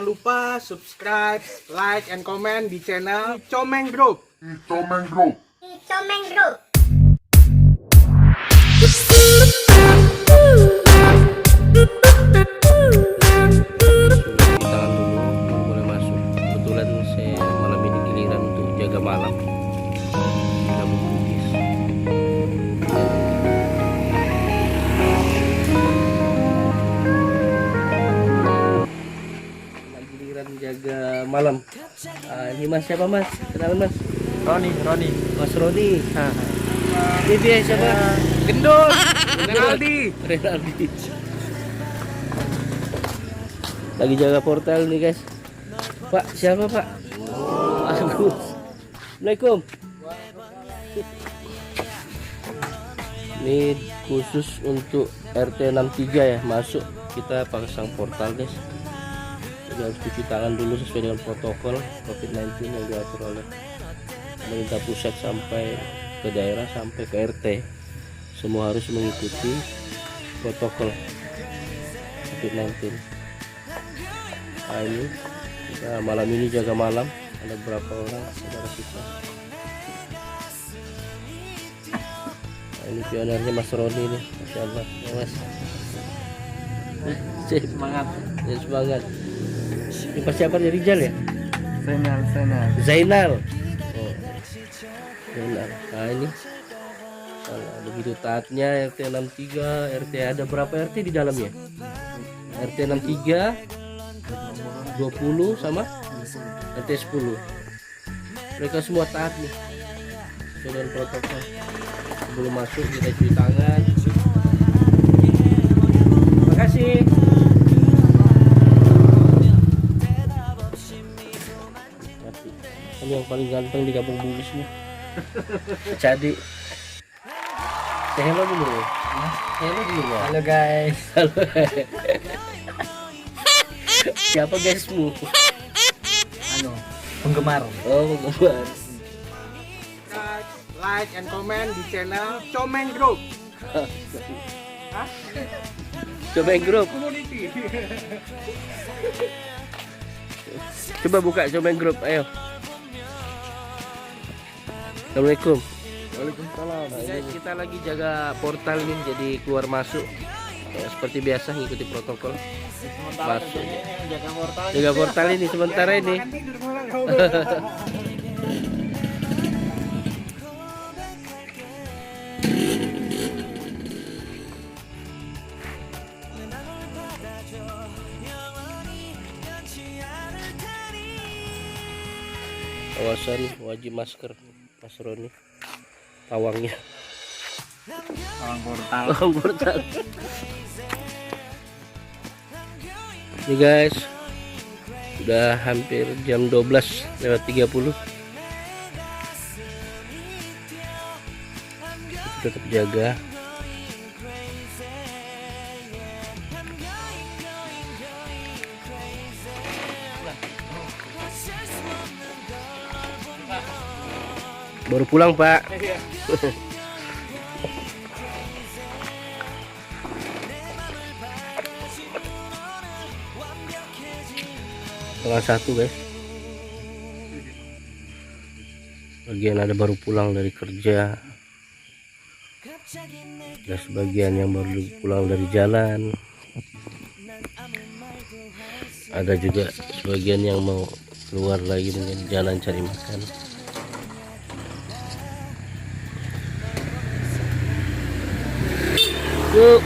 Jangan lupa subscribe, like, and comment di channel Comeng Group. Comeng Group. Tangan dulu baru boleh masuk. Kebetulan saya malam ini giliran untuk jaga malam di Kampung Bugis. Giliran jaga malam. Ini mas siapa mas? Kenalan mas? Roni. Mas Roni. Ini dia siapa? Gendul. Renaldi. Renaldi. Lagi jaga portal nih guys. Pak siapa pak? Agus. Assalamualaikum. Ini khusus untuk RT 63 ya, masuk kita pasang portal guys. Jadi harus cuci tangan dulu sesuai dengan protokol COVID-19 yang diatur oleh pemerintah pusat sampai ke daerah sampai ke RT. Semua harus mengikuti protokol COVID-19. Nah, ini kita malam ini jaga malam, ada berapa orang saudara kita. Nah, ini pionernya Mas Roni nih, Masya Allah ya Mas. Semangat. Ya, semangat. Ini pasti apa dari Rijal ya? Zainal. Oh. Zainal. Nah ini begitu taatnya RT 63, RT ada berapa RT di dalamnya? RT 63, 20 sama RT 10. Mereka semua taat nih dengan protokol. Sebelum masuk kita cuci tangan. Terima kasih. Ini yang paling ganteng di Kampung Bugis nih. Jadi hello dulu. Hello dulu ya. Halo guys. Halo. Siapa guysmu? Penggemar. Oh, penggemar. Subscribe, like, and comment di channel Comeng Group. Hah? Comeng Group. Community. Coba buka Comeng Group, ayo. Assalamualaikum. Waalaikumsalam. Guys, kita lagi jaga portal ini jadi keluar masuk. Ya, seperti biasa ngikuti protokol. Masuk. Jaga portal ini sementara ini. Kawasan wajib masker Mas Roni. Pawangnya. Pawang portal. Ini guys, udah hampir jam 12:30. Tetap jaga. Baru pulang Pak. Setengah 1 guys. Bagian ada baru pulang dari kerja. Ada sebagian yang baru pulang dari jalan. Ada juga sebagian yang mau keluar lagi mungkin jalan cari makan. Yuk.